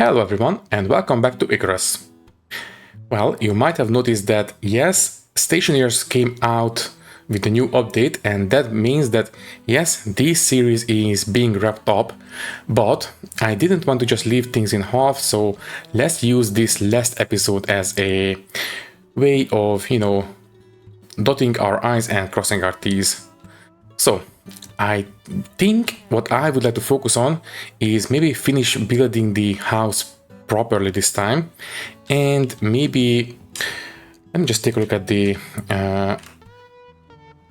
Hello everyone and welcome back to Icarus. Well, you might have noticed that yes, Stationers came out with a new update, and that means that yes, this series is being wrapped up, but I didn't want to just leave things in half, so let's use this last episode as a way of, dotting our I's and crossing our T's. So, I think what I would like to focus on is maybe finish building the house properly this time, and maybe let me just take a look at the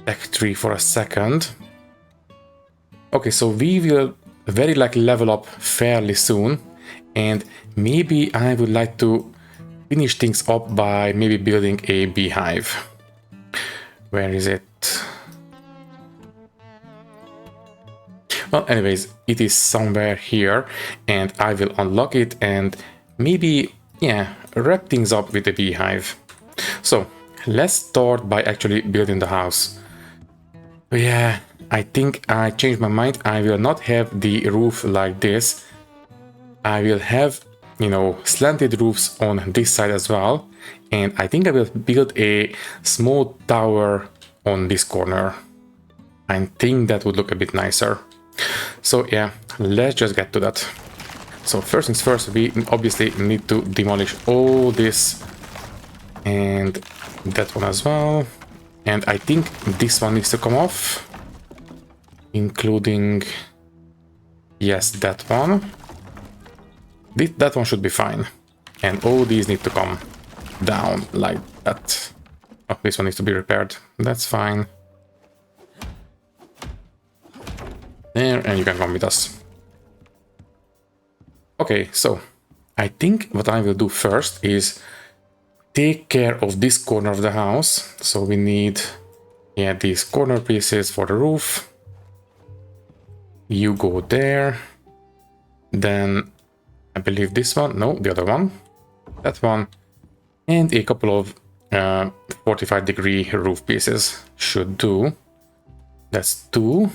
tech tree for a second. Okay, so we will very likely level up fairly soon, and maybe I would like to finish things up by maybe building a beehive. Where is it? Well, anyways, it is somewhere here, and I will unlock it and maybe, wrap things up with a beehive. So, let's start by actually building the house. Yeah, I think I changed my mind. I will not have the roof like this. I will have, slanted roofs on this side as well. And I think I will build a small tower on this corner. I think that would look a bit nicer. So yeah, let's just get to that. So first things first, we obviously need to demolish all this and that one as well. And I think this one needs to come off, including, yes, that one. That one should be fine. And all these need to come down like that. Oh, this one needs to be repaired. That's fine. There, and you can come with us. Okay, so I think what I will do first is take care of this corner of the house. So we need, these corner pieces for the roof. You go there. Then I believe this one, no, the other one, that one, and a couple of 45-degree roof pieces should do. That's 2.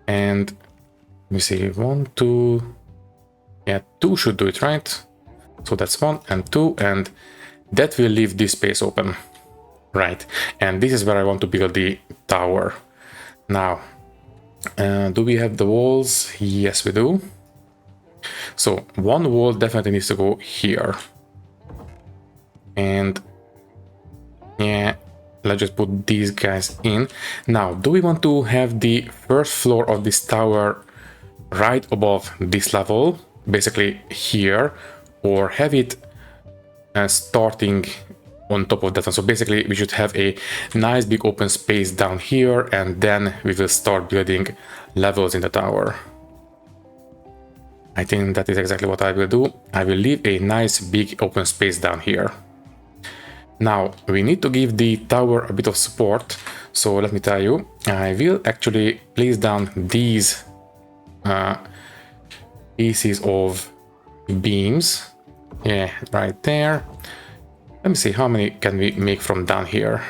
And let me see, 1, 2, 2 should do it, right? So that's 1 and 2, and that will leave this space open, right? And this is where I want to build the tower. Now, do we have the walls? Yes, we do. So one wall definitely needs to go here. And let's just put these guys in. Now, do we want to have the first floor of this tower right above this level, basically here, or have it starting on top of that one? So basically we should have a nice big open space down here, and then we will start building levels in the tower. I think that is exactly what I will do. I will leave a nice big open space down here. Now, we need to give the tower a bit of support, so let me tell you, I will actually place down these pieces of beams, right there. Let me see, how many can we make from down here?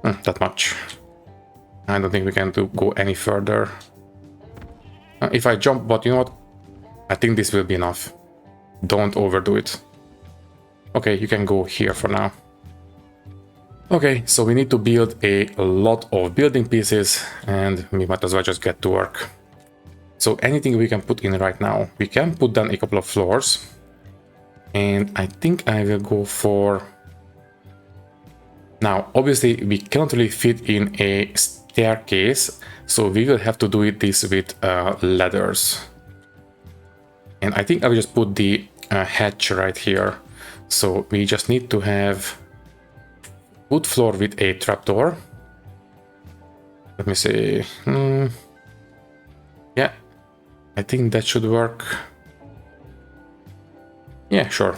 That much. I don't think we can go any further. If I jump, but you know what? I think this will be enough. Don't overdo it. Okay, you can go here for now. Okay, so we need to build a lot of building pieces, and we might as well just get to work. So anything we can put in right now, we can put down a couple of floors. And I think I will go for... Now, obviously, we cannot really fit in a staircase, so we will have to do this with ladders. And I think I will just put the hatch right here. So we just need to have wood floor with a trapdoor. Let me see. Yeah, I think that should work. Yeah, sure.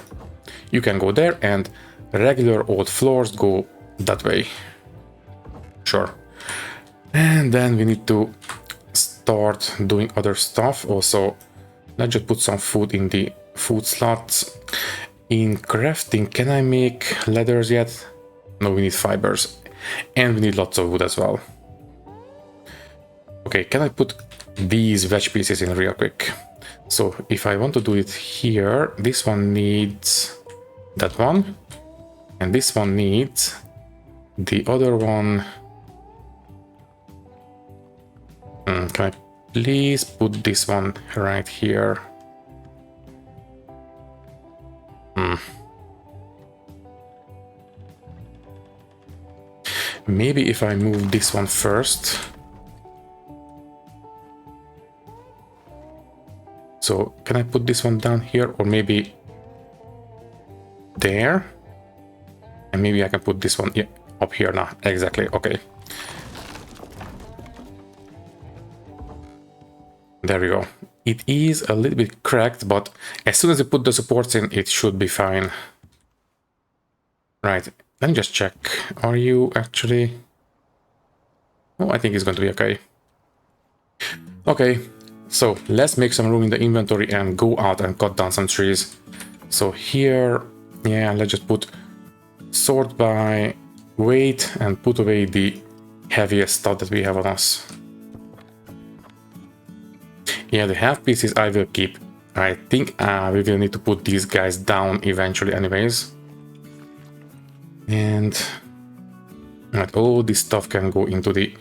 You can go there, and regular old floors go that way. Sure. And then we need to start doing other stuff. Also, let's just put some food in the food slots. In crafting, can I make ladders yet? No, we need fibers. And we need lots of wood as well. Okay, can I put these wedge pieces in real quick? So if I want to do it here, this one needs that one, and this one needs the other one. Can I please put this one right here? Maybe if I move this one first. So can I put this one down here, or maybe there? And maybe I can put this one, yeah, up here now. Exactly, okay. There we go. It is a little bit cracked, but as soon as you put the supports in, it should be fine. Right, let me just check. Are you actually... Oh, I think it's going to be okay. Okay, so let's make some room in the inventory and go out and cut down some trees. So here, yeah, let's just put sort by weight and put away the heaviest stuff that we have on us. Yeah, the half pieces I will keep. I think we will need to put these guys down eventually anyways. And all this stuff can go into the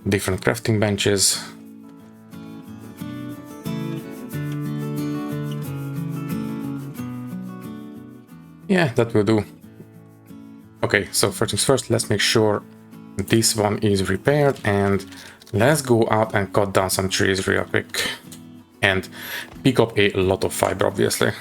different crafting benches. Yeah, that will do. Okay, so first things first, let's make sure this one is repaired, and let's go out and cut down some trees real quick and pick up a lot of fiber, obviously.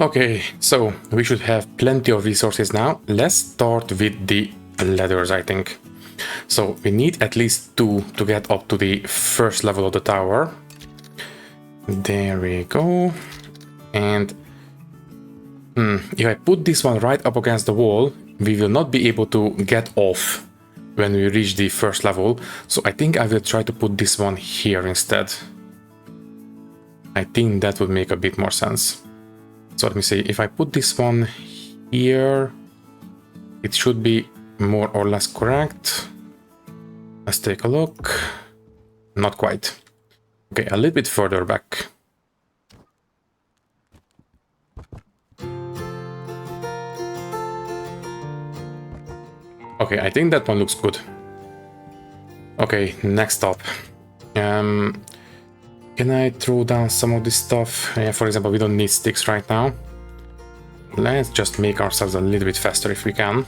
Okay, so we should have plenty of resources now. Let's start with the ladders, I think. So we need at least 2 to get up to the first level of the tower. There we go. And if I put this one right up against the wall, we will not be able to get off when we reach the first level. So I think I will try to put this one here instead. I think that would make a bit more sense. So let me see, if I put this one here, it should be more or less correct. Let's take a look. Not quite. Okay, a little bit further back. Okay, I think that one looks good. Okay, next up. Can I throw down some of this stuff? Yeah, for example, we don't need sticks right now. Let's just make ourselves a little bit faster if we can.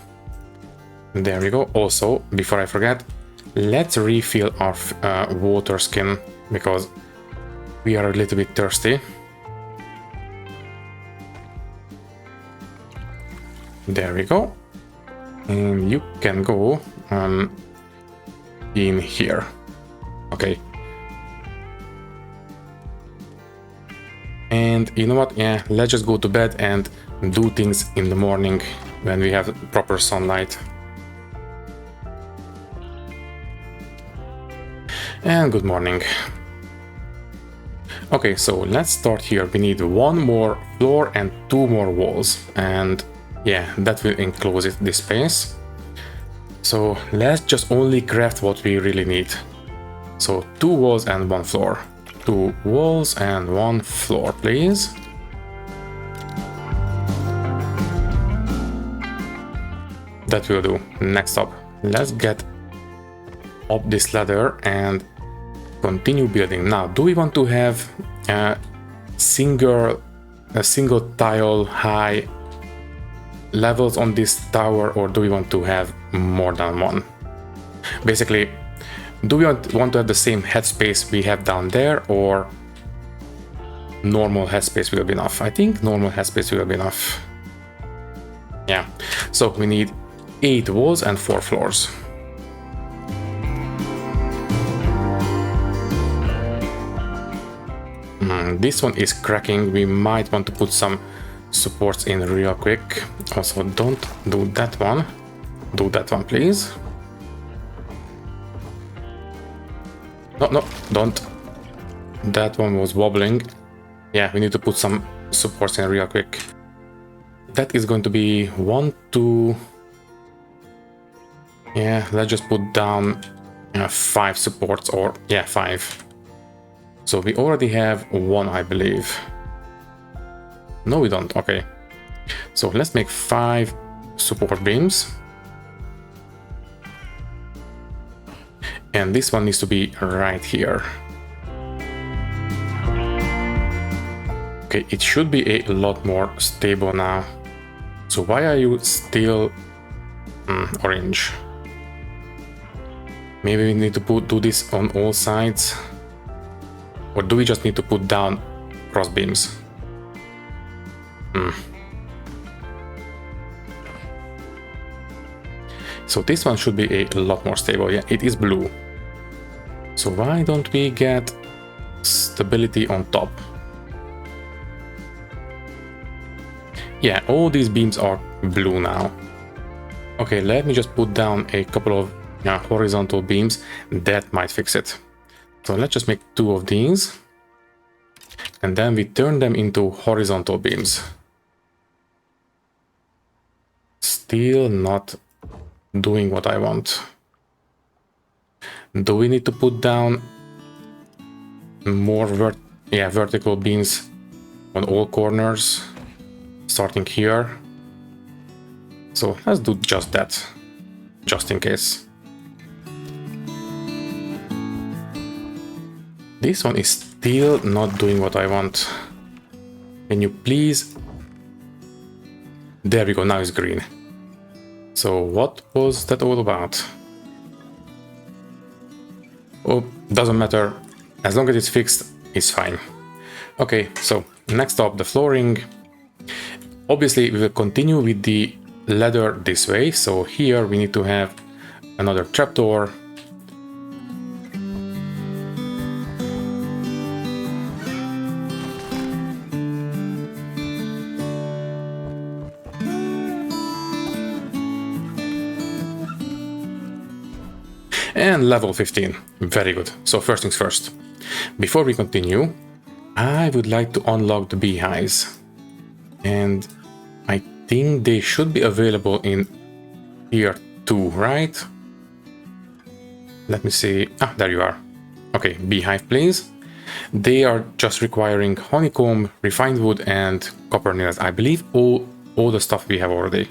There we go. Also, before I forget, let's refill our water skin, because we are a little bit thirsty. There we go. And you can go in here. Okay. And you know what? Yeah, let's just go to bed and do things in the morning when we have proper sunlight. And good morning. Okay, so let's start here. We need 1 more floor and 2 more walls. And yeah, that will enclose this space. So let's just only craft what we really need. So 2 walls and 1 floor. 2 walls and 1 floor, please. That will do. Next up, let's get up this ladder and continue building. Now, do we want to have a single tile high levels on this tower, or do we want to have more than one? Basically, Do we want to have the same headspace we have down there, or normal headspace will be enough? I think normal headspace will be enough. Yeah, so we need 8 walls and 4 floors. This one is cracking. We might want to put some supports in real quick. Also, don't do that one. Do that one, please. No, don't. That one was wobbling. Yeah, we need to put some supports in real quick. That is going to be 1, 2. Yeah, let's just put down 5 supports, or yeah, 5. So we already have 1, I believe. No, we don't. Okay. So let's make 5 support beams. And this one needs to be right here. Okay, it should be a lot more stable now. So why are you still orange? Maybe we need to do this on all sides. Or do we just need to put down cross beams? So this one should be a lot more stable. Yeah, it is blue. So why don't we get stability on top? Yeah, all these beams are blue now. Okay, let me just put down a couple of horizontal beams. That might fix it. So let's just make 2 of these. And then we turn them into horizontal beams. Still not doing what I want. Do we need to put down more vertical beams on all corners, starting here? So let's do just that, just in case. This one is still not doing what I want. Can you please? There we go, now it's green. So what was that all about? Oh, doesn't matter. As long as it's fixed, it's fine. Okay, so next up, the flooring. Obviously, we will continue with the ladder this way. So here we need to have another trapdoor. And level 15. Very good. So first things first. Before we continue, I would like to unlock the beehives. And I think they should be available in tier 2, right? Let me see. Ah, there you are. Okay, beehive, please. They are just requiring honeycomb, refined wood, and copper nails. I believe all the stuff we have already.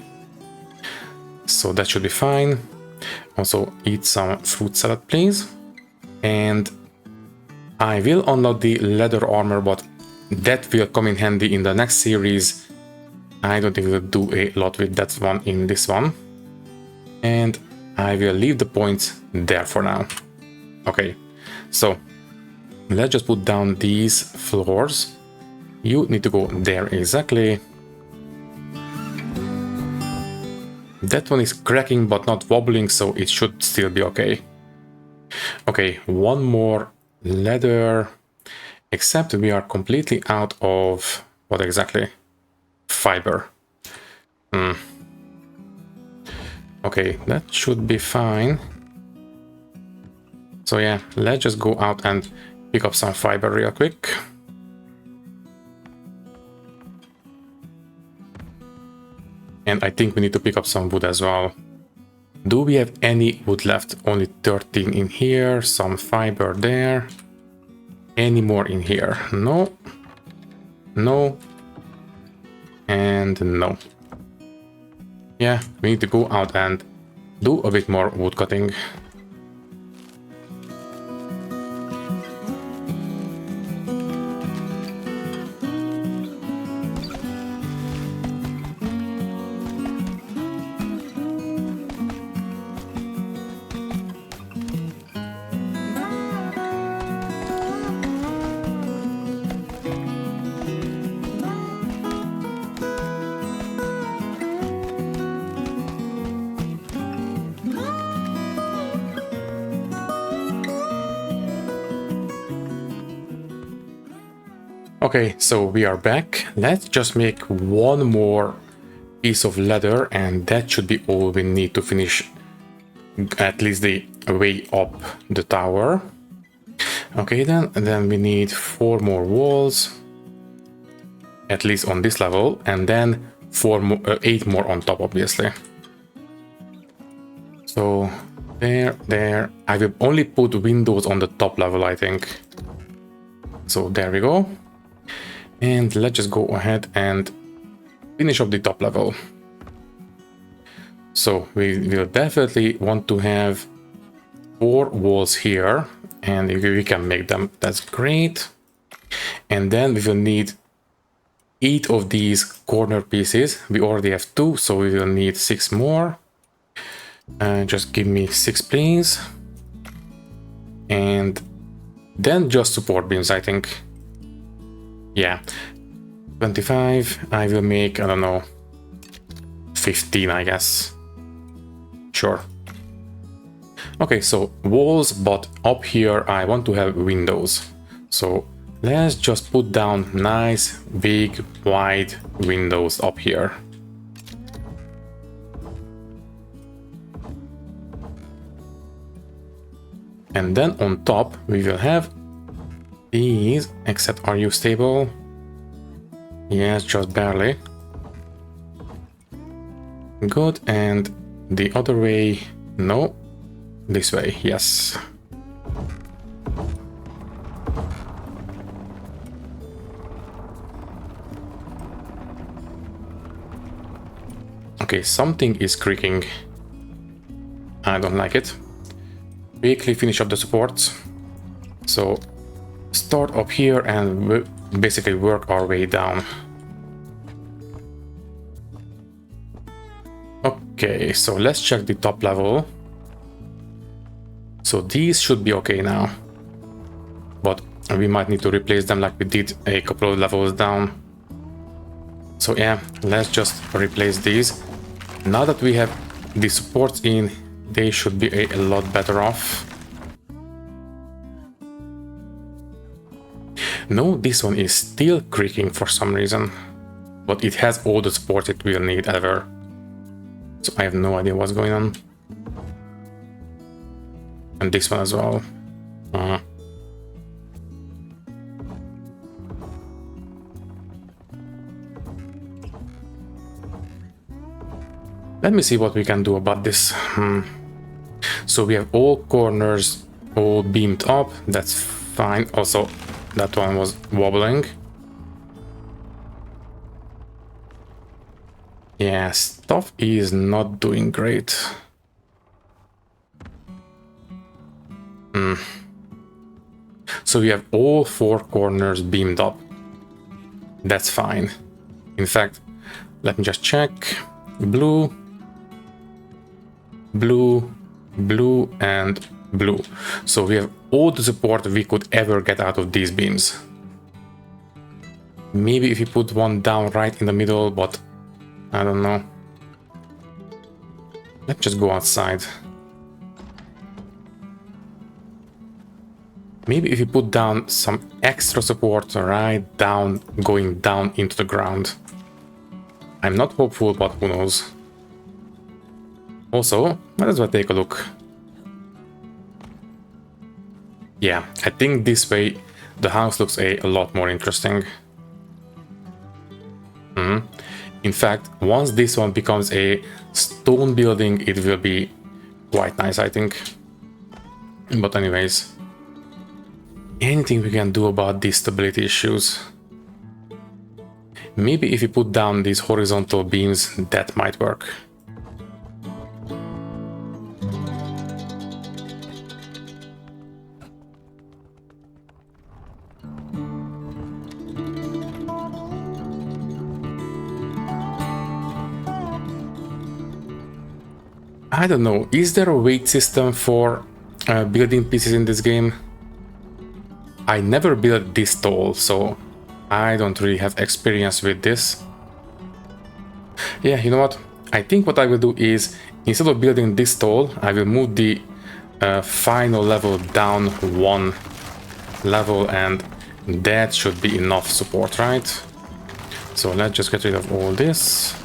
So that should be fine. Also, eat some fruit salad, please. And I will unlock the leather armor, but that will come in handy in the next series. I don't think we'll do a lot with that one in this one. And I will leave the points there for now. Okay, so let's just put down these floors. You need to go there exactly. That one is cracking but not wobbling, so it should still be okay. Okay, one more ladder. Except we are completely out of... what exactly? Fiber. Okay, that should be fine. So yeah, let's just go out and pick up some fiber real quick. And I think we need to pick up some wood as well. Do we have any wood left? Only 13 in here, some fiber there. Any more in here? No. No. And no. Yeah, we need to go out and do a bit more wood cutting. Okay, so we are back. Let's just make one more piece of leather, and that should be all we need to finish at least the way up the tower. Okay, then we need 4 more walls, at least on this level, and then 8 more on top, obviously. So there. I will only put windows on the top level, I think. So there we go. And let's just go ahead and finish up the top level. So we will definitely want to have 4 walls here, and if we can make them, that's great. And then we will need 8 of these corner pieces. We already have 2, so we will need 6 more. Just give me 6, please. And then just support beams, I think. Yeah, 25. I will make, I don't know, 15, I guess. Sure. Okay, so walls, but up here I want to have windows. So let's just put down nice, big, wide windows up here. And then on top we will have these, except are you stable? Yes, just barely. Good, and the other way, no. This way, yes. Okay, something is creaking. I don't like it. Quickly finish up the supports. So start up here and basically work our way down. Okay, so let's check the top level. So these should be okay now, but we might need to replace them like we did a couple of levels down. So yeah, let's just replace these. Now that we have the supports in, they should be a lot better off. No, this one is still creaking for some reason, but it has all the support it will need ever. So I have no idea what's going on. And this one as well. Let me see what we can do about this. So we have all corners all beamed up. That's fine. Also, that one was wobbling. Yeah, stuff is not doing great. So we have all 4 corners beamed up. That's fine. In fact, let me just check. Blue, blue, blue, and blue. So we have all the support we could ever get out of these beams. Maybe if you put one down right in the middle, but I don't know. Let's just go outside. Maybe if you put down some extra support right down, going down into the ground. I'm not hopeful, but who knows. Also, might as well take a look. Yeah, I think this way the house looks a lot more interesting. In fact, once this one becomes a stone building, it will be quite nice, I think. But anyways, anything we can do about these stability issues? Maybe if you put down these horizontal beams, that might work. I don't know, is there a weight system for building pieces in this game? I never built this tall, so I don't really have experience with this. Yeah, you know what? I think what I will do is, instead of building this tall, I will move the final level down 1 level and That should be enough support, right? So let's just get rid of all this.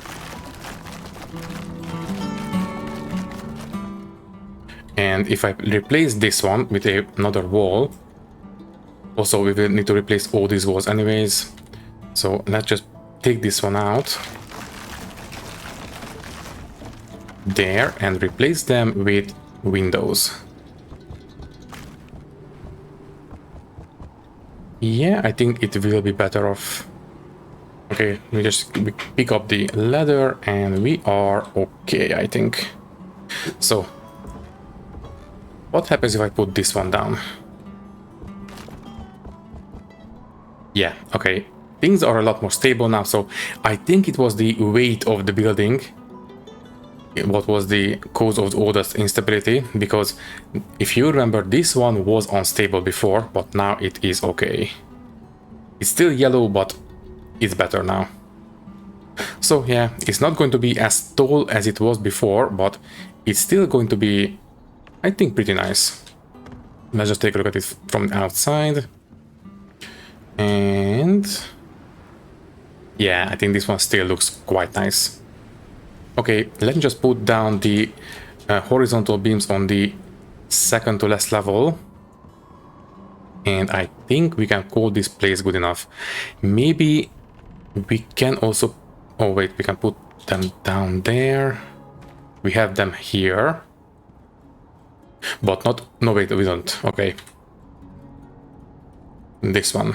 And if I replace this one with another wall, also we will need to replace all these walls anyways. So let's just take this one out there and replace them with windows. Yeah, I think it will be better off. Okay, we just pick up the ladder and we are okay, I think. So what happens if I put this one down? Yeah, okay. Things are a lot more stable now, so I think it was the weight of the building what was the cause of all this instability, because if you remember, this one was unstable before, but now it is okay. It's still yellow, but it's better now. So yeah, it's not going to be as tall as it was before, but it's still going to be, I think, pretty nice. Let's just take a look at it from the outside. And yeah, I think this one still looks quite nice. Okay, let me just put down the horizontal beams on the second to last level. And I think we can call this place good enough. Maybe we can also... Oh wait, we can put them down there. We have them here. But not... No wait, we don't. Okay. This one.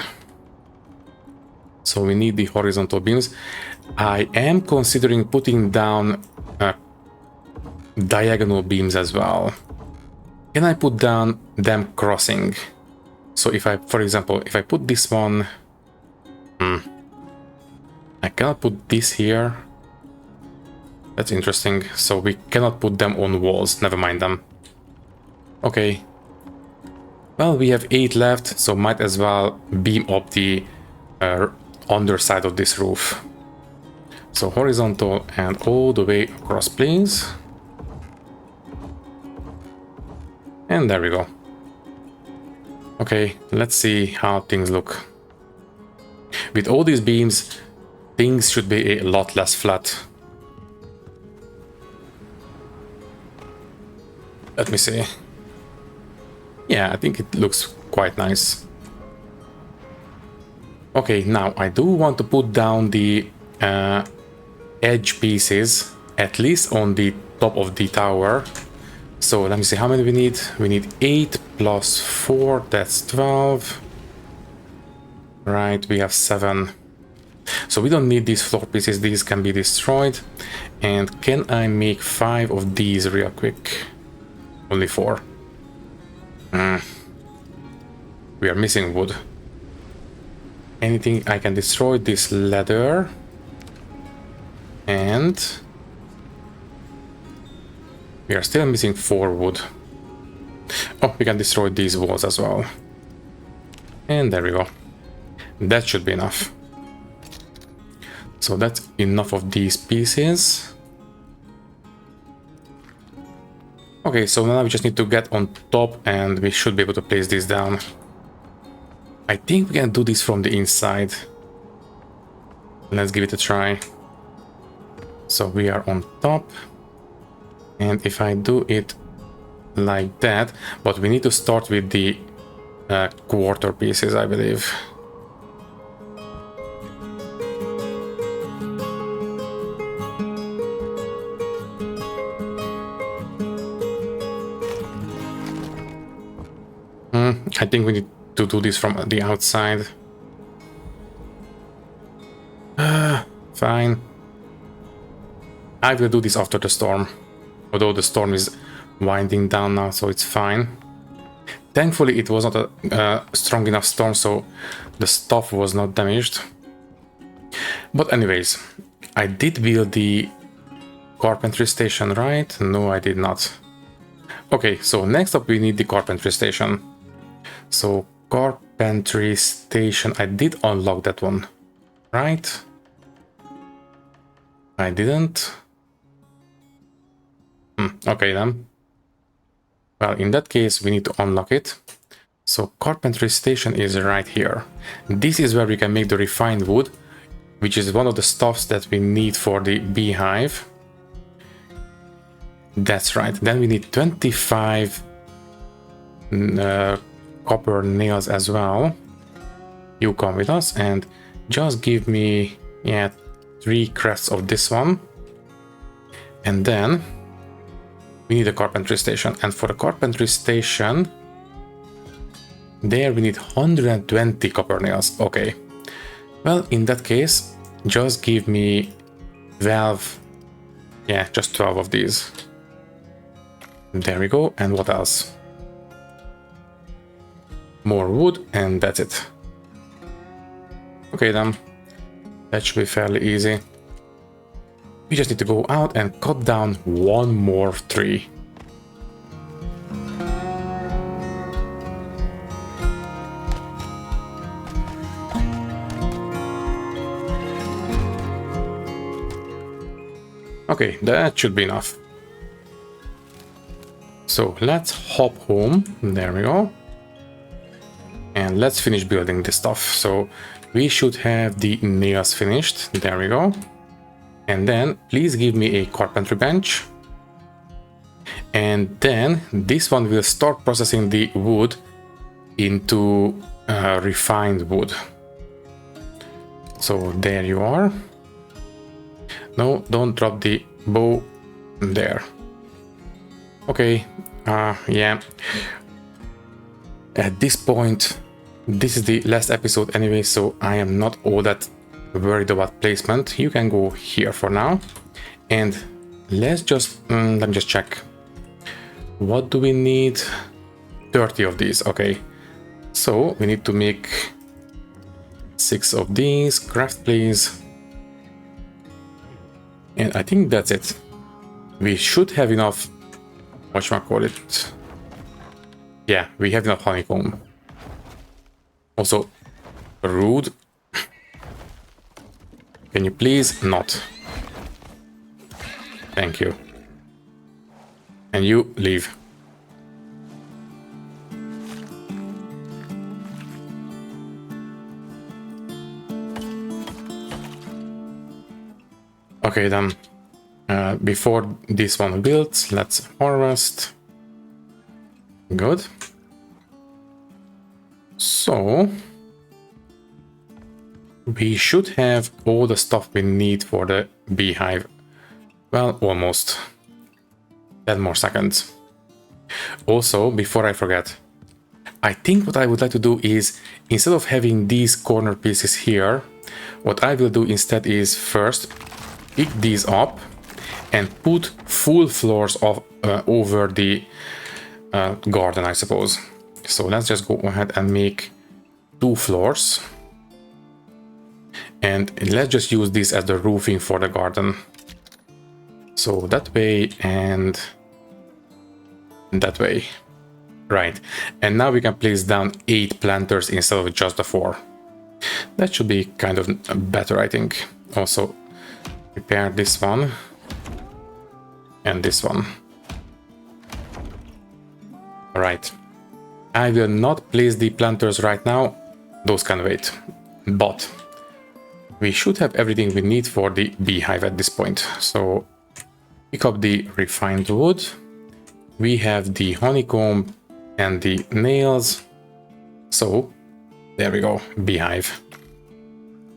So we need the horizontal beams. I am considering putting down diagonal beams as well. Can I put down them crossing? So if I, for example, if I put this one... I cannot put this here. That's interesting. So we cannot put them on walls. Never mind them. Okay. Well, we have 8 left, so might as well beam up the underside of this roof. So horizontal and all the way across, please. And there we go. Okay, let's see how things look. With all these beams, things should be a lot less flat. Let me see. Yeah, I think it looks quite nice. Okay, now I do want to put down the edge pieces, at least on the top of the tower. So let me see how many we need. We need 8 plus 4, that's 12. Right, we have 7. So we don't need these floor pieces, these can be destroyed. And can I make 5 of these real quick? Only 4. We are missing wood. Anything I can destroy? This ladder. And we are still missing 4 wood. Oh, we can destroy these walls as well. And there we go. That should be enough. So that's enough of these pieces. Okay, so now we just need to get on top and we should be able to place this down. I think we can do this from the inside. Let's give it a try. So we are on top. And if I do it like that, but we need to start with the quarter pieces, I believe. I think we need to do this from the outside. Fine. I will do this after the storm. Although the storm is winding down now, so it's fine. Thankfully, it was not a strong enough storm, so the stuff was not damaged. But anyways, I did build the carpentry station, right? No, I did not. Okay, so next up we need the carpentry station. So carpentry station, I did unlock that one, right? I didn't. Okay then. Well, in that case, we need to unlock it. So carpentry station is right here. This is where we can make the refined wood, which is one of the stuffs that we need for the beehive. That's right. Then we need 25 copper nails as well. You come with us and just give me 3 crafts of this one. And then we need a carpentry station. And for the carpentry station, there we need 120 copper nails. Okay. Well, in that case, just give me 12. Yeah, just 12 of these. There we go. And what else? More wood, and that's it. Okay then. That should be fairly easy. We just need to go out and cut down one more tree. Okay, that should be enough. So let's hop home. There we go. And let's finish building this stuff. So we should have the nails finished. There we go. And then please give me a carpentry bench. And then this one will start processing the wood into refined wood. So there you are. No, don't drop the bow there. Okay, yeah. At this point, this is the last episode anyway, so I am not all that worried about placement. You can go here for now. And let's just, let me just check. What do we need? 30 of these, okay. So we need to make 6 of these. Craft, please. And I think that's it. We should have enough, whatchamacallit. Yeah, we have enough honeycomb. Also, rude. Can you please not? Thank you. And you leave. Okay then, before this one builds, let's harvest. Good. So we should have all the stuff we need for the beehive. Well, almost. 10 more seconds. Also, before I forget, I think what I would like to do is, instead of having these corner pieces here, what I will do instead is first pick these up and put full floors of over the garden, I suppose. So let's just go ahead and make 2 floors. And let's just use this as the roofing for the garden. So that way and that way. Right. And now we can place down 8 planters instead of just the 4. That should be kind of better, I think. Also, repair this one and this one. Right. I will not place the planters right now. Those can wait. But we should have everything we need for the beehive at this point. So pick up the refined wood. We have the honeycomb and the nails. So there we go, beehive.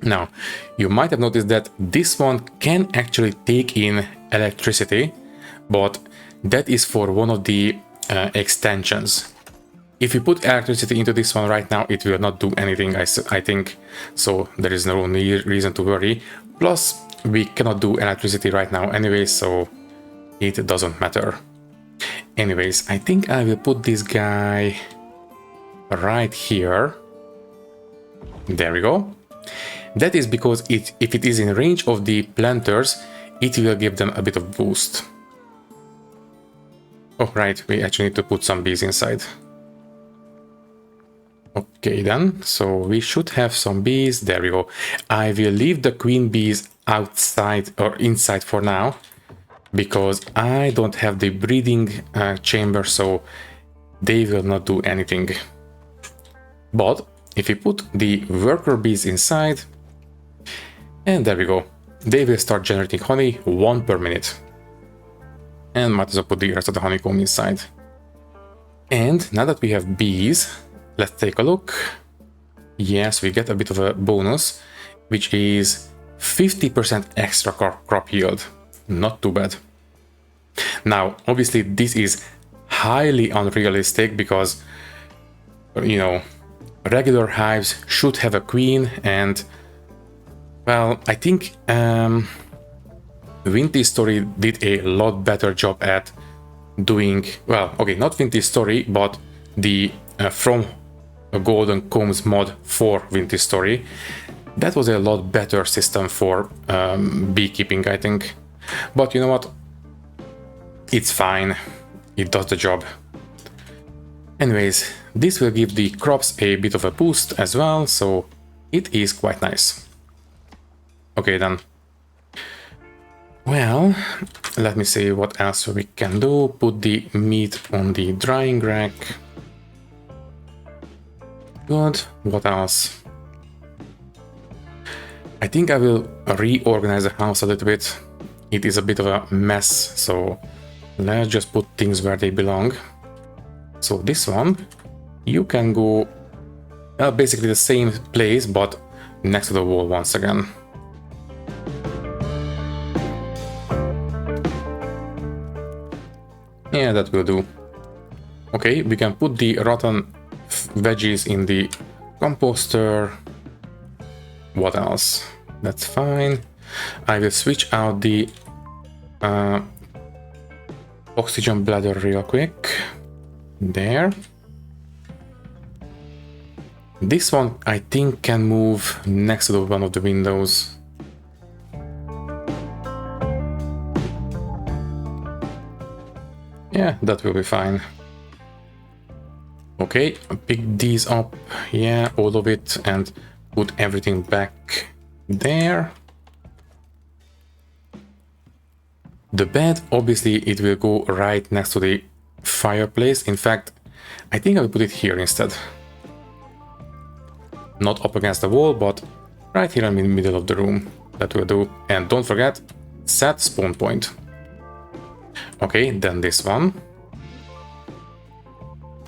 Now, you might have noticed that this one can actually take in electricity, but that is for one of the extensions. If you put electricity into this one right now, it will not do anything, I think. So there is no reason to worry. Plus, we cannot do electricity right now anyway, so it doesn't matter. Anyways, I think I will put this guy right here. There we go. That is because if it is in range of the planters, it will give them a bit of boost. Oh, right, we actually need to put some bees inside. Okay then, so we should have some bees. There we go. I will leave the queen bees outside or inside for now, because I don't have the breeding chamber, so they will not do anything. But if we put the worker bees inside, and there we go, they will start generating honey 1 per minute. And might as well put the rest of the honeycomb inside. And now that we have bees, let's take a look. Yes, we get a bit of a bonus, which is 50% extra crop yield. Not too bad. Now, obviously, this is highly unrealistic because, you know, regular hives should have a queen, and, well, I think Vintage Story did a lot better job at doing, well, okay, not Vintage Story, but the From Golden Combs mod for Vintage Story. That was a lot better system for beekeeping, I think. But you know what? It's fine. It does the job. Anyways, this will give the crops a bit of a boost as well, so it is quite nice. Okay then. Well, let me see what else we can do. Put the meat on the drying rack. Good. What else? I think I will reorganize the house a little bit. It is a bit of a mess, so let's just put things where they belong. So this one, you can go basically the same place, but next to the wall once again. Yeah, that will do. Okay, we can put the rotten veggies in the composter. What else? That's fine. I will switch out the oxygen bladder real quick. There. This one, I think, can move next to one of the windows. Yeah, that will be fine. Okay, pick these up, yeah, all of it, and put everything back there. The bed, obviously, it will go right next to the fireplace. In fact, I think I will put it here instead. Not up against the wall, but right here in the middle of the room. That will do. And don't forget, set spawn point. Okay, then this one.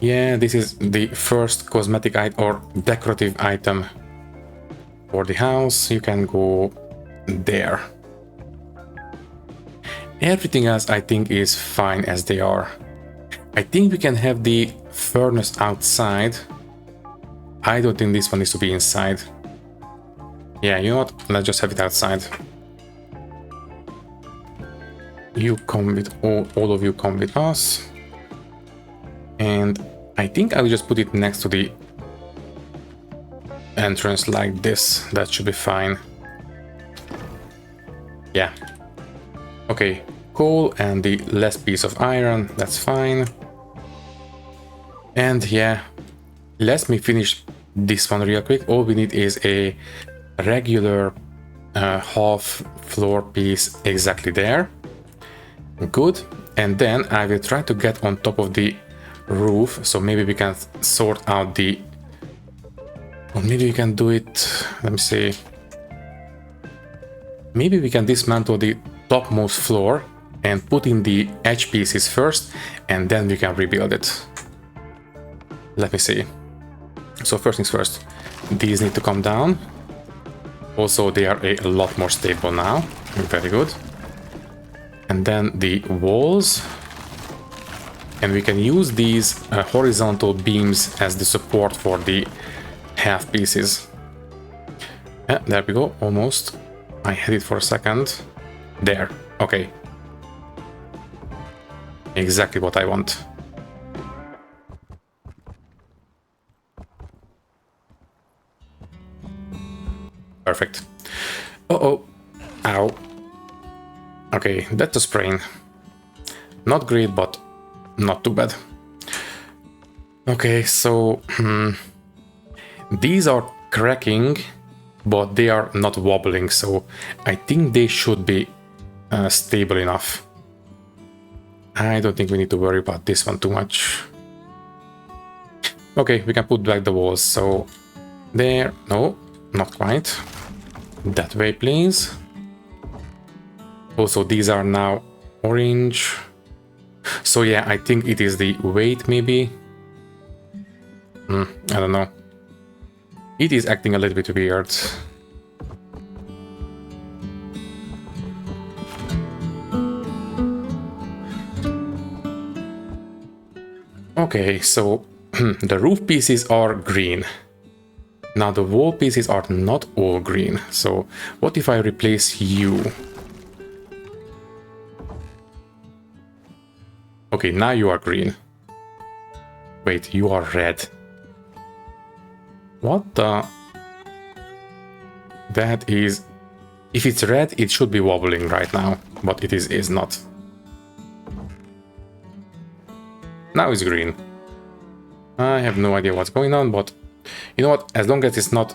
Yeah, this is the first cosmetic item or decorative item for the house. You can go there. Everything else I think is fine as they are. I think we can have the furnace outside. I don't think this one needs to be inside. Yeah, you know what? Let's just have it outside. You come with all of you come with us. And I think I will just put it next to the entrance like this. That should be fine. Yeah. Okay, coal and the last piece of iron, that's fine. And yeah, let me finish this one real quick. All we need is a regular half floor piece exactly there. Good. And then I will try to get on top of the roof, so maybe we can sort out the, or maybe we can do it, let me see, maybe we can dismantle the topmost floor and put in the edge pieces first, and then we can rebuild it. Let me see. So first things first, these need to come down. Also, they are a lot more stable now. Very good. And then the walls. And we can use these horizontal beams as the support for the half pieces. Yeah, there we go, almost. I had it for a second. There, okay. Exactly what I want. Perfect. Uh-oh. Ow. Okay, that's a sprain. Not great, but not too bad. Okay, so these are cracking, but they are not wobbling, so I think they should be stable enough. I don't think we need to worry about this one too much. Okay, we can put back the walls. So there, no, not quite. That way, please. Also, these are now orange. So yeah, I think it is the weight, maybe. I don't know. It is acting a little bit weird. Okay, so the roof pieces are green. Now the wall pieces are not all green. So what if I replace you? Okay, now you are green. Wait, you are red. What the? That is... If it's red, it should be wobbling right now, but it is not. Now it's green. I have no idea what's going on, but you know what? As long as it's not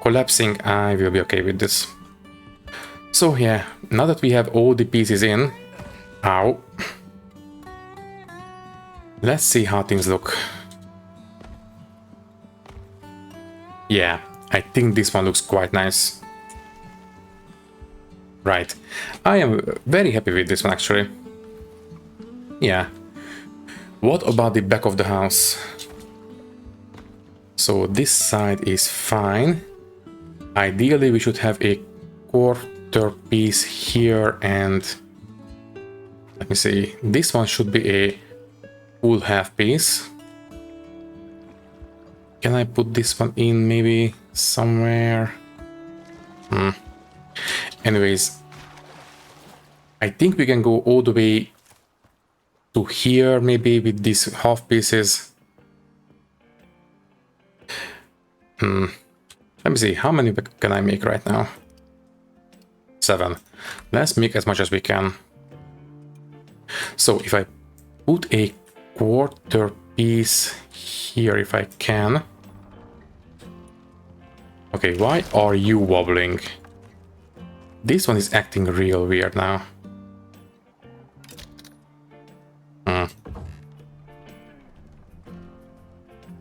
collapsing, I will be okay with this. So yeah, now that we have all the pieces in... Ow. Let's see how things look. Yeah, I think this one looks quite nice. Right. I am very happy with this one, actually. Yeah. What about the back of the house? So this side is fine. Ideally, we should have a quarter piece here, and... Let me see. This one should be a full half piece. Can I put this one in maybe somewhere? Anyways, I think we can go all the way to here, maybe with these half pieces. Let me see, how many can I make right now? 7. Let's make as much as we can. So if I put a quarter piece here, if I can. Okay, why are you wobbling? This one is acting real weird now.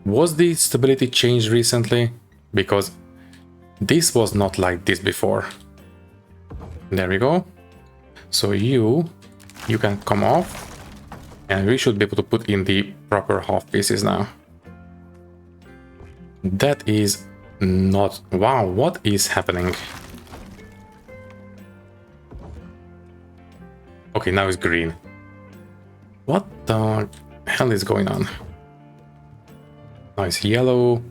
Was the stability changed recently? Because this was not like this before. There we go. So you can come off. And we should be able to put in the proper half pieces now. That is not... Wow, what is happening? Okay, now it's green. What the hell is going on? Now it's yellow.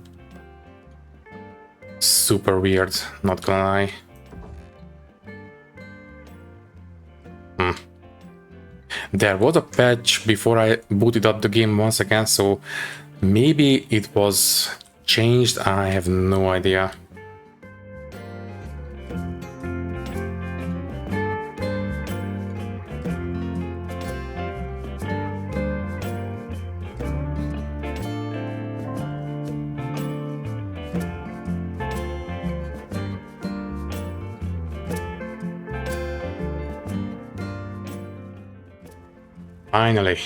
Super weird, not gonna lie. There was a patch before I booted up the game once again, so maybe it was changed, I have no idea. Finally.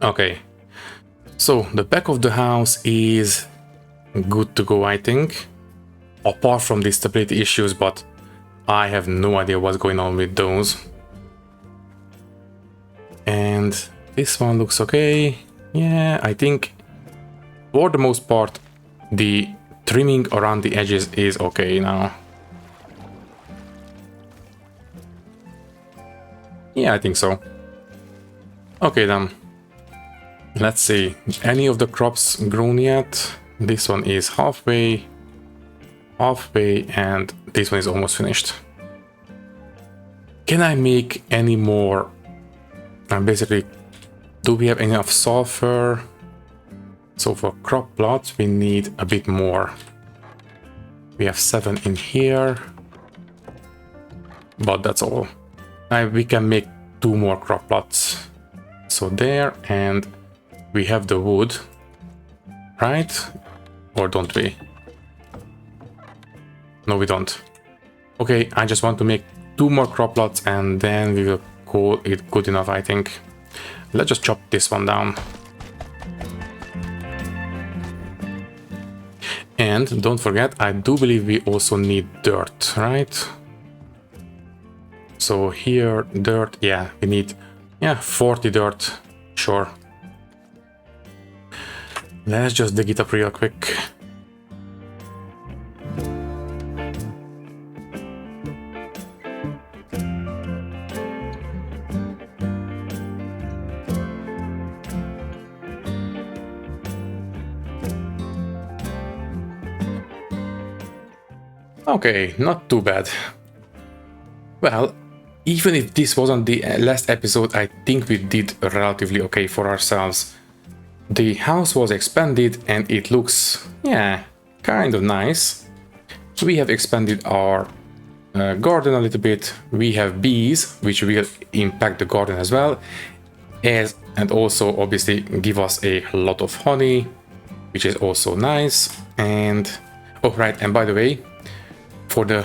Okay. So the back of the house is good to go, I think. Apart from the stability issues, but I have no idea what's going on with those. And this one looks okay. Yeah, I think for the most part the trimming around the edges is okay now. Yeah, I think so. Okay then, let's see, any of the crops grown yet? This one is halfway, and this one is almost finished. Can I make any more? Basically, do we have enough sulfur? So for crop plots, we need a bit more. We have 7 in here, but that's all. We can make 2 more crop plots. So there, and we have the wood, right? Or don't we? No, we don't. Okay, I just want to make 2 more crop plots and then we will call it good enough, I think. Let's just chop this one down. And don't forget, I do believe we also need dirt, right? So here, dirt, yeah, we need, 40 dirt, sure. Let's just dig it up real quick. Okay, not too bad. Well, even if this wasn't the last episode, I think we did relatively okay for ourselves. The house was expanded and it looks, kind of nice. We have expanded our garden a little bit. We have bees, which will impact the garden as well, and also obviously give us a lot of honey, which is also nice. And oh right, and by the way, for the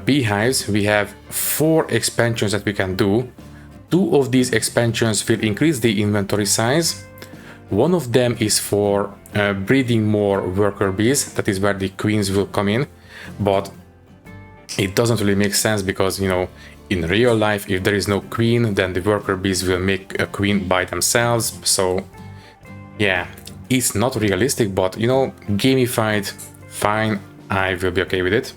beehives, we have 4 expansions that we can do. 2 of these expansions will increase the inventory size. One of them is for breeding more worker bees. That is where the queens will come in. But it doesn't really make sense because, you know, in real life, if there is no queen, then the worker bees will make a queen by themselves. So yeah, it's not realistic, but you know, gamified, fine, I will be okay with it.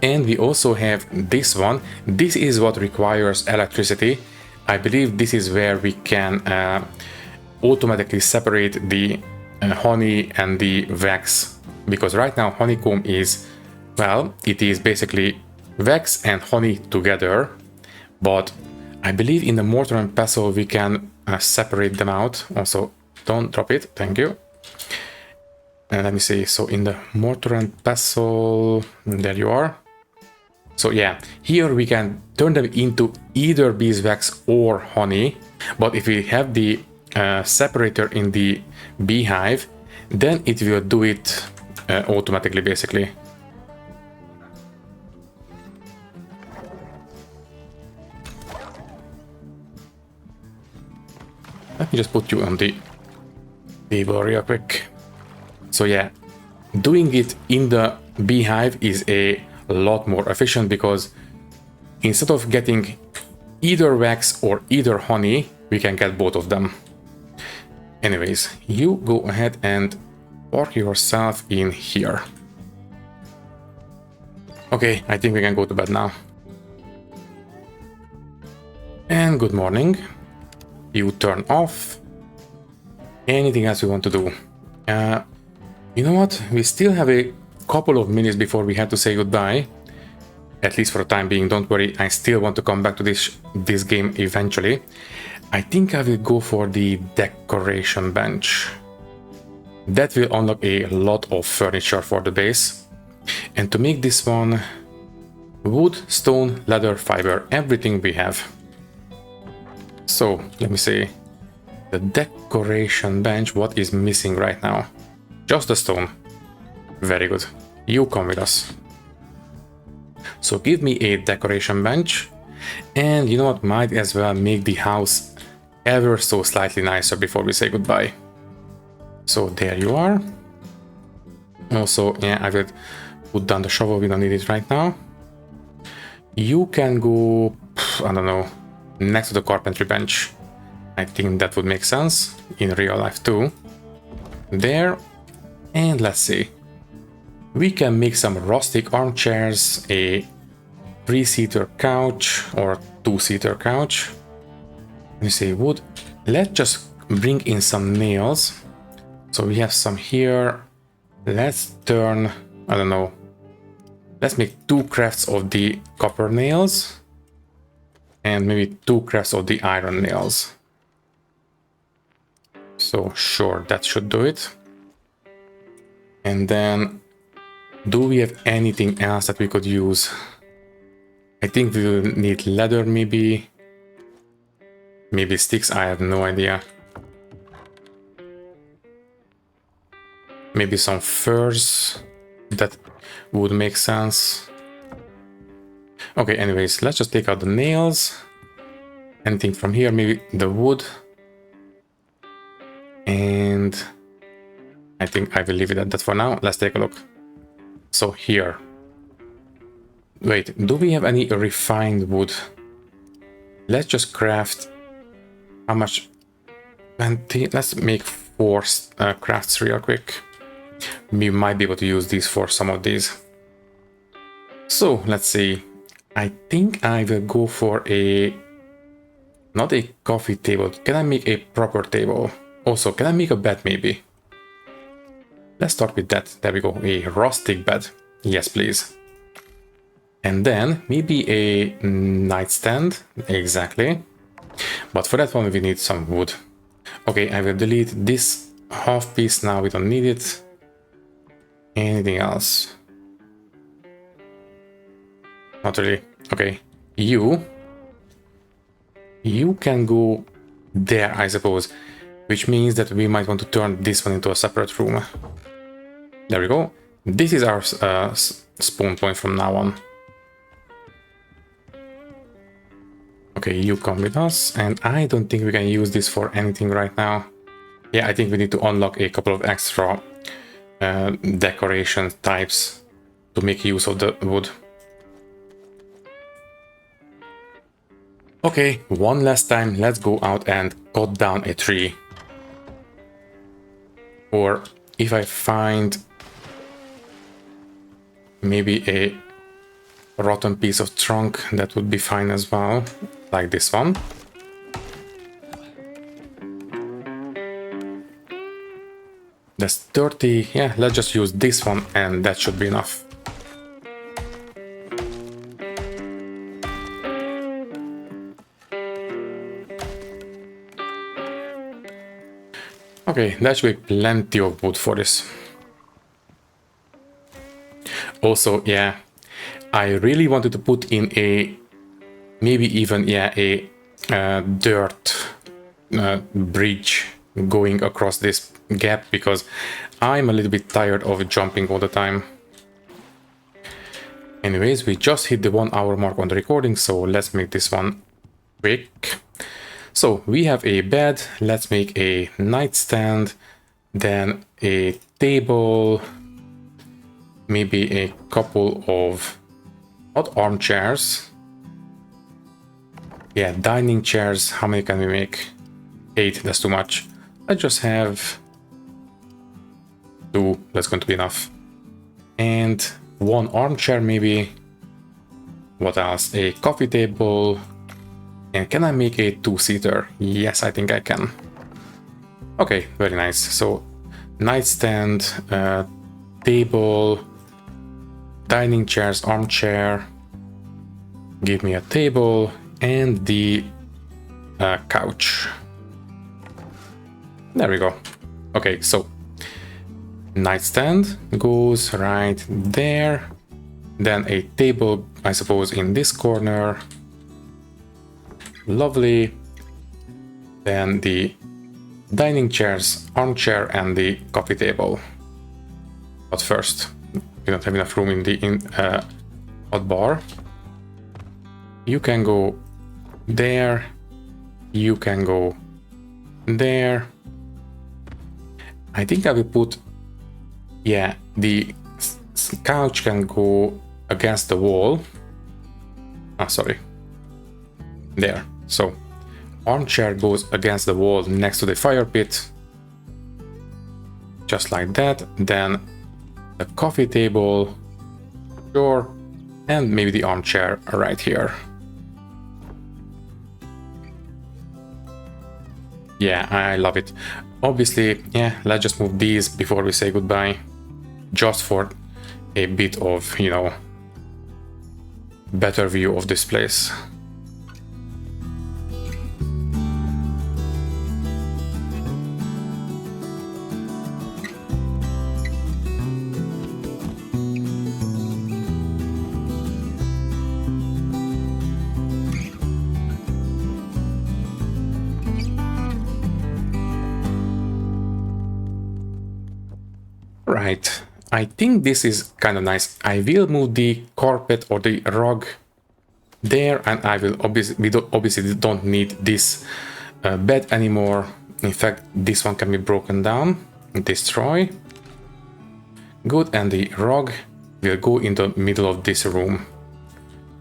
And we also have this one. This is what requires electricity. I believe this is where we can automatically separate the honey and the wax, because right now honeycomb is, well, it is basically wax and honey together, but I believe in the mortar and pestle we can separate them out. Also, don't drop it, thank you. And let me see, so in the mortar and pestle, there you are. So yeah, here we can turn them into either beeswax or honey, but if we have the separator in the beehive, then it will do it automatically, basically. Let me just put you on the table real quick. So yeah, doing it in the beehive is a lot more efficient, because instead of getting either wax or either honey, we can get both of them. Anyways, you go ahead and park yourself in here. Okay, I think we can go to bed now. And good morning. You turn off. Anything else you want to do? You know what? We still have a couple of minutes before we have to say goodbye. At least for the time being, don't worry, I still want to come back to this game eventually. I think I will go for the decoration bench. That will unlock a lot of furniture for the base. And to make this one, wood, stone, leather, fiber, everything we have. So, let me see. The decoration bench, what is missing right now? Just the stone. Very good. You come with us. So give me a decoration bench. And you know what? Might as well make the house ever so slightly nicer before we say goodbye. So there you are. Also, yeah, I will put down the shovel. We don't need it right now. You can go, I don't know, next to the carpentry bench. I think that would make sense in real life too. There. And let's see. We can make some rustic armchairs, a 3-seater couch or 2-seater couch. Let me see, wood. Let's just bring in some nails. So we have some here. Let's turn, I don't know. Let's make 2 crafts of the copper nails. And maybe 2 crafts of the iron nails. So sure, that should do it. And then, do we have anything else that we could use? I think we will need leather, maybe. Maybe sticks, I have no idea. Maybe some furs. That would make sense. Okay, anyways, let's just take out the nails. Anything from here, maybe the wood. And I think I will leave it at that for now. Let's take a look. So here. Wait, do we have any refined wood? Let's just craft... How much? 20. Let's make 4 crafts real quick. We might be able to use these for some of these. So let's see. I think I will go for a... Not a coffee table. Can I make a proper table? Also, can I make a bed maybe? Let's start with that. There we go. A rustic bed. Yes, please. And then maybe a nightstand. Exactly. But for that one we need some wood. Okay, I will delete this half piece now. We don't need it. Anything else? Not really. Okay. You can go there, I suppose. Which means that we might want to turn this one into a separate room. There we go. This is our spawn point from now on. Okay, you come with us, and I don't think we can use this for anything right now. Yeah, I think we need to unlock a couple of extra decoration types to make use of the wood. Okay, one last time, let's go out and cut down a tree. Or if I find maybe a rotten piece of trunk, that would be fine as well. Like this one. That's 30. Yeah, let's just use this one and that should be enough. Okay, that should be plenty of wood for this. Also, yeah, I really wanted to put in a... Maybe even, yeah, a dirt bridge going across this gap, because I'm a little bit tired of jumping all the time. Anyways, we just hit the 1 hour mark on the recording, so let's make this one quick. So we have a bed, let's make a nightstand, then a table, maybe a couple of, not armchairs, yeah, dining chairs. How many can we make? 8, that's too much. Let's just have 2, that's going to be enough. And 1 armchair maybe. What else? A coffee table. And can I make a 2-seater? Yes, I think I can. Okay, very nice. So nightstand, table, dining chairs, armchair. Give me a table. And the couch. There we go. Okay, so nightstand goes right there. Then a table, I suppose, in this corner. Lovely. Then the dining chairs, armchair, and the coffee table. But first, we don't have enough room in the hot bar. You can go there, you can go there. I think I will put, yeah, the couch can go against the wall. Sorry, there. So armchair goes against the wall next to the fire pit, just like that. Then the coffee table, sure, and maybe the armchair right here. Yeah, I love it. Obviously, yeah, let's just move these before we say goodbye. Just for a bit of, you know, better view of this place. Right, I think this is kind of nice. I will move the carpet or the rug there, and I will obviously don't need this bed anymore. In fact, this one can be broken down, destroy. Good, and the rug will go in the middle of this room.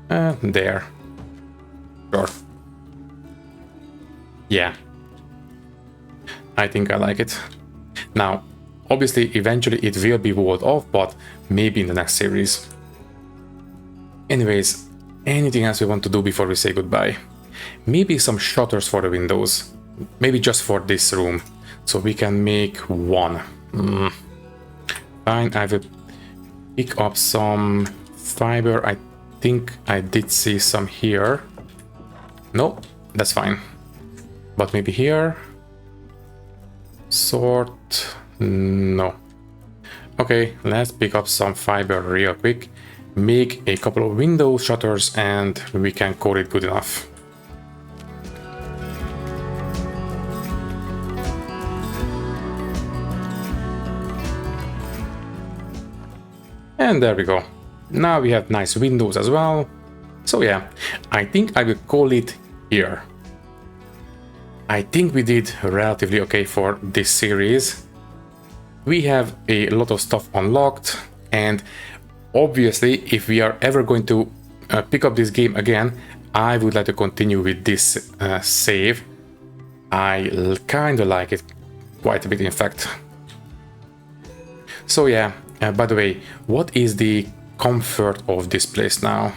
There. Sure. Yeah. I think I like it. Now, obviously, eventually it will be walled off, but maybe in the next series. Anyways, anything else we want to do before we say goodbye? Maybe some shutters for the windows. Maybe just for this room. So we can make one. Fine, I will pick up some fiber. I think I did see some here. No, that's fine. But maybe here. Sort. No. Okay, let's pick up some fiber real quick. Make a couple of window shutters and we can call it good enough. And there we go. Now we have nice windows as well. So yeah, I think I will call it here. I think we did relatively okay for this series. We have a lot of stuff unlocked, and obviously if we are ever going to pick up this game again, I would like to continue with this save. I kind of like it quite a bit, in fact. So yeah, by the way, what is the comfort of this place now?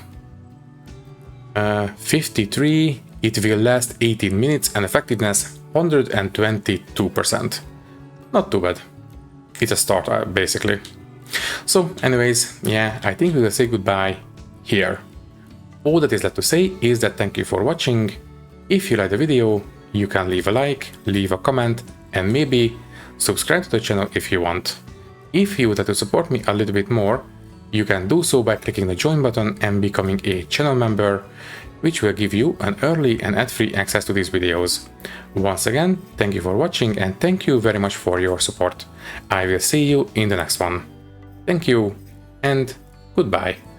53, it will last 18 minutes and effectiveness 122%. Not too bad. It's a start, basically. So anyways, yeah, I think we will say goodbye here. All that is left to say is that thank you for watching. If you like the video, you can leave a like, leave a comment, and maybe subscribe to the channel if you want. If you would like to support me a little bit more, you can do so by clicking the join button and becoming a channel member, which will give you an early and ad-free access to these videos. Once again, thank you for watching and thank you very much for your support. I will see you in the next one. Thank you and goodbye.